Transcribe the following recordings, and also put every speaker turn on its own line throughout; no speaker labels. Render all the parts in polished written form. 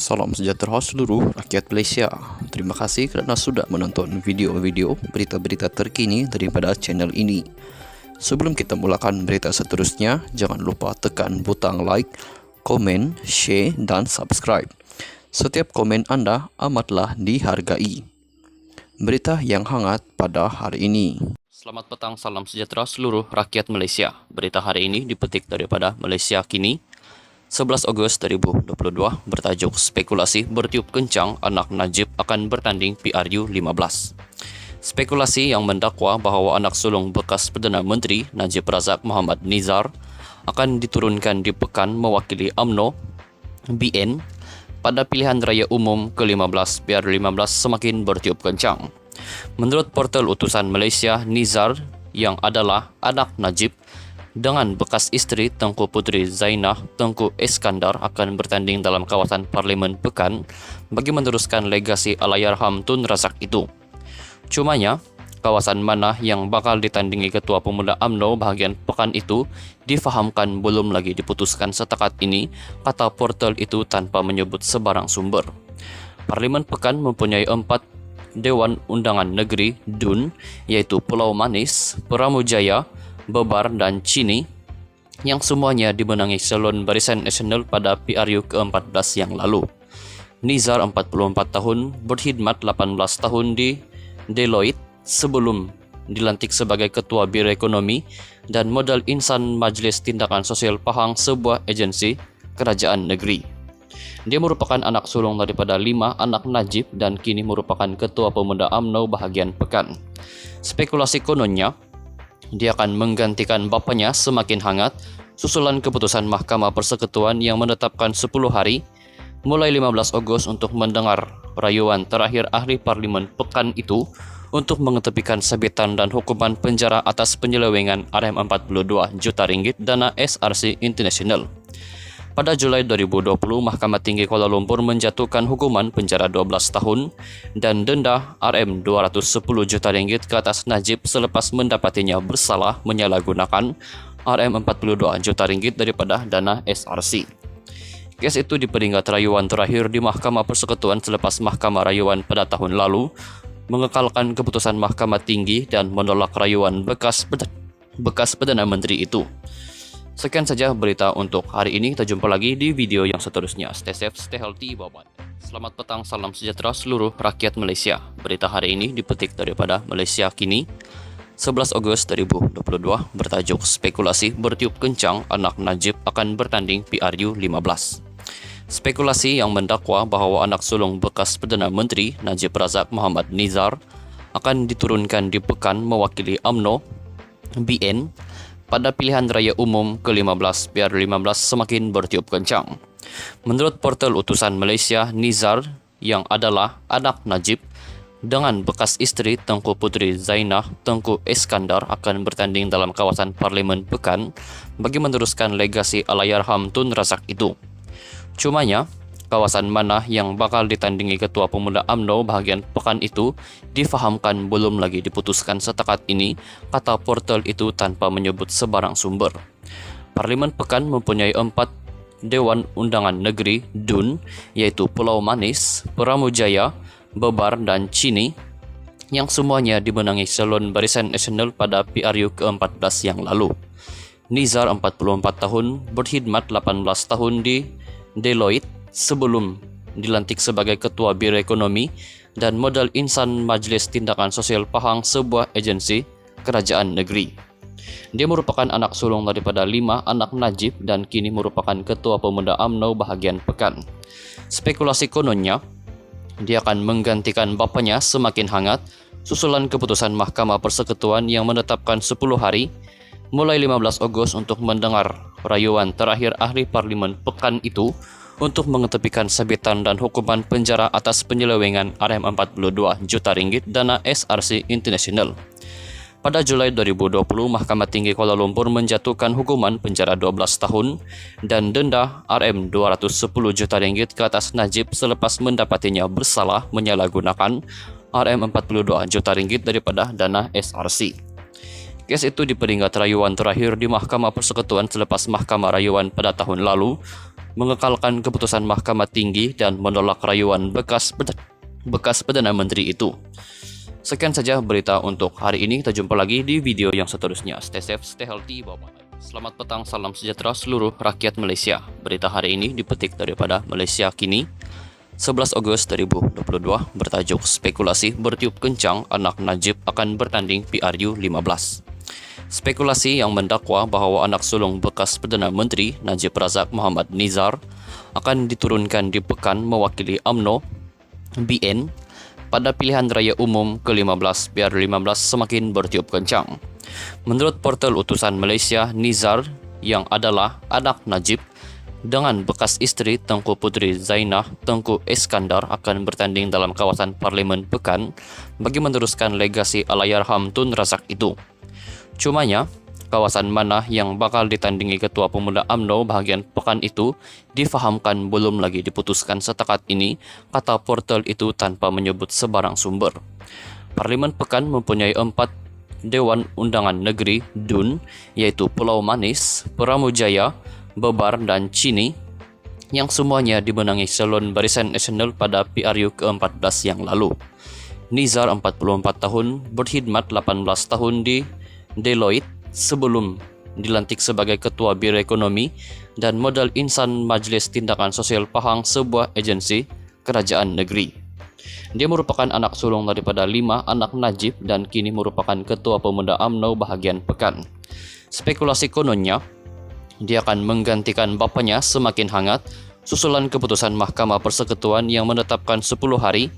Salam sejahtera seluruh rakyat Malaysia. Terima kasih kerana sudah menonton video-video berita-berita terkini daripada channel ini. Sebelum kita mulakan berita seterusnya, jangan lupa tekan butang like, komen, share dan subscribe. Setiap komen anda amatlah dihargai. Berita yang hangat pada hari ini.
Selamat petang, salam sejahtera seluruh rakyat Malaysia. Berita hari ini dipetik daripada Malaysia Kini, 11 Ogos 2022, bertajuk Spekulasi Bertiup Kencang Anak Najib akan bertanding PRU 15. Spekulasi yang mendakwa bahawa anak sulung bekas Perdana Menteri Najib Razak Mohd Nizar akan diturunkan di pekan mewakili UMNO BN pada pilihan raya umum ke-15 PR15 semakin bertiup kencang. Menurut portal utusan Malaysia, Nizar yang adalah anak Najib dengan bekas isteri Tengku Puteri Zainah Tengku Iskandar akan bertanding dalam kawasan Parlimen Pekan bagi meneruskan legasi Allahyarham Tun Razak itu. Cumanya, kawasan mana yang bakal ditandingi Ketua Pemuda UMNO bahagian pekan itu difahamkan belum lagi diputuskan setakat ini, kata portal itu tanpa menyebut sebarang sumber. Parlimen Pekan mempunyai 4 Dewan Undangan Negeri DUN, iaitu Pulau Manis, Peramujaya, Bebar dan Chini, yang semuanya dimenangi Salon Barisan Nasional pada PRU ke-14 yang lalu. Nizar 44 tahun, berkhidmat 18 tahun di Deloitte sebelum dilantik sebagai Ketua Biro Ekonomi dan Modal Insan Majlis Tindakan Sosial Pahang, sebuah agensi kerajaan negeri. Dia merupakan anak sulung daripada 5 anak Najib dan kini merupakan Ketua Pemuda UMNO bahagian Pekan. Spekulasi kononnya, dia akan menggantikan bapanya semakin hangat susulan keputusan Mahkamah Persekutuan yang menetapkan 10 hari mulai 15 Ogos untuk mendengar rayuan terakhir ahli Parlimen Pekan itu untuk mengetepikan sabitan dan hukuman penjara atas penyelewengan RM42 juta ringgit dana SRC International. Pada Julai 2020, Mahkamah Tinggi Kuala Lumpur menjatuhkan hukuman penjara 12 tahun dan denda RM210 juta ringgit ke atas Najib selepas mendapatinya bersalah menyalahgunakan RM42 juta ringgit daripada dana SRC. Kes itu diperingkat rayuan terakhir di Mahkamah Persekutuan selepas Mahkamah Rayuan pada tahun lalu mengekalkan keputusan Mahkamah Tinggi dan menolak rayuan bekas Perdana Menteri itu. Sekian saja berita untuk hari ini. Kita jumpa lagi di video yang seterusnya. Stay safe, stay healthy, bye-bye. Selamat petang, salam sejahtera seluruh rakyat Malaysia. Berita hari ini dipetik daripada Malaysia Kini, 11 Ogos 2022, bertajuk Spekulasi Bertiup Kencang Anak Najib akan bertanding PRU 15. Spekulasi yang mendakwa bahawa anak sulung bekas Perdana Menteri Najib Razak Mohd Nizar akan diturunkan di pekan mewakili UMNO BN pada pilihan raya umum ke-15 PR15 semakin bertiup kencang. Menurut portal utusan Malaysia, Nizar yang adalah anak Najib dengan bekas isteri Tengku Puteri Zainah Tengku Iskandar akan bertanding dalam kawasan Parlimen Pekan bagi meneruskan legasi Allahyarham Tun Razak itu. Cumanya, kawasan mana yang bakal ditandingi Ketua Pemuda UMNO bahagian pekan itu difahamkan belum lagi diputuskan setakat ini, kata portal itu tanpa menyebut sebarang sumber. Parlimen Pekan mempunyai 4 Dewan Undangan Negeri DUN, iaitu Pulau Manis, Peramujaya, Bebar dan Chini, yang semuanya dimenangi Salon Barisan Nasional pada PRU ke-14 yang lalu. Nizar 44 tahun, berkhidmat 18 tahun di Deloitte sebelum dilantik sebagai Ketua Biro Ekonomi dan Modal Insan Majlis Tindakan Sosial Pahang, sebuah agensi kerajaan negeri. Dia merupakan anak sulung daripada 5 anak Najib dan kini merupakan Ketua Pemuda UMNO bahagian Pekan. Spekulasi kononnya, dia akan menggantikan bapanya semakin hangat susulan keputusan Mahkamah Persekutuan yang menetapkan 10 hari mulai 15 Ogos untuk mendengar rayuan terakhir ahli Parlimen Pekan itu untuk mengetepikan sabitan dan hukuman penjara atas penyelewengan RM42 juta ringgit dana SRC International. Pada Julai 2020, Mahkamah Tinggi Kuala Lumpur menjatuhkan hukuman penjara 12 tahun dan denda RM210 juta ringgit ke atas Najib selepas mendapatinya bersalah menyalahgunakan RM42 juta ringgit daripada dana SRC. Kes itu diperingkat rayuan terakhir di Mahkamah Persekutuan selepas Mahkamah Rayuan pada tahun lalu mengekalkan keputusan Mahkamah Tinggi dan menolak rayuan bekas Perdana Menteri itu. Sekian saja berita untuk hari ini. Kita jumpa lagi di video yang seterusnya. Stay safe, stay healthy, bye-bye. Selamat petang, salam sejahtera seluruh rakyat Malaysia. Berita hari ini dipetik daripada Malaysia Kini, 11 Ogos 2022, bertajuk Spekulasi Bertiup Kencang Anak Najib akan bertanding PRU 15. Spekulasi yang mendakwa bahawa anak sulung bekas Perdana Menteri Najib Razak Mohd Nizar akan diturunkan di pekan mewakili UMNO BN pada pilihan raya umum ke-15 PR15 semakin bertiup kencang. Menurut portal utusan Malaysia, Nizar yang adalah anak Najib dengan bekas isteri Tengku Puteri Zainah Tengku Iskandar akan bertanding dalam kawasan Parlimen Pekan bagi meneruskan legasi Allahyarham Tun Razak itu. Cumanya, kawasan mana yang bakal ditandingi Ketua Pemuda UMNO bahagian pekan itu difahamkan belum lagi diputuskan setakat ini, kata portal itu tanpa menyebut sebarang sumber. Parlimen Pekan mempunyai 4 Dewan Undangan Negeri DUN, iaitu Pulau Manis, Peramujaya, Bebar dan Chini, yang semuanya dimenangi Salon Barisan Nasional pada PRU ke-14 yang lalu. Nizar 44 tahun, berkhidmat 18 tahun di Deloitte sebelum dilantik sebagai Ketua Biro Ekonomi dan Modal Insan Majlis Tindakan Sosial Pahang, sebuah agensi kerajaan negeri. Dia merupakan anak sulung daripada 5 anak Najib dan kini merupakan Ketua Pemuda UMNO bahagian Pekan. Spekulasi kononnya, dia akan menggantikan bapanya semakin hangat susulan keputusan Mahkamah Persekutuan yang menetapkan 10 hari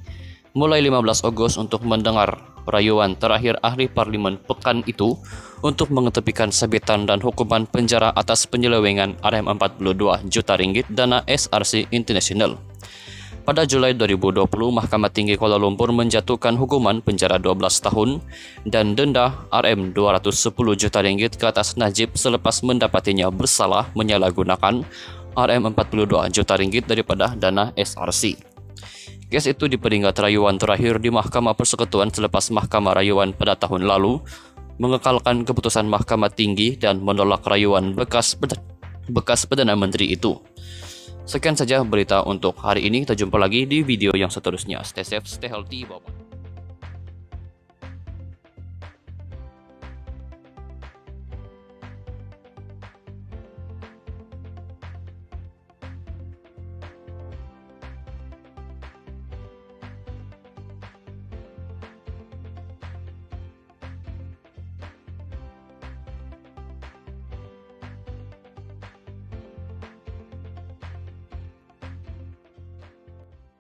mulai 15 Ogos untuk mendengar rayuan terakhir ahli Parlimen Pekan itu untuk mengetepikan sabitan dan hukuman penjara atas penyelewengan RM42 juta ringgit dana SRC International. Pada Julai 2020, Mahkamah Tinggi Kuala Lumpur menjatuhkan hukuman penjara 12 tahun dan denda RM210 juta ringgit ke atas Najib selepas mendapatinya bersalah menyalahgunakan RM42 juta ringgit daripada dana SRC. Kes itu diperingkat rayuan terakhir di Mahkamah Persekutuan selepas Mahkamah Rayuan pada tahun lalu mengekalkan keputusan Mahkamah Tinggi dan menolak rayuan bekas Perdana Menteri itu. Sekian saja berita untuk hari ini. Kita jumpa lagi di video yang seterusnya. Stay safe, stay healthy, bye-bye.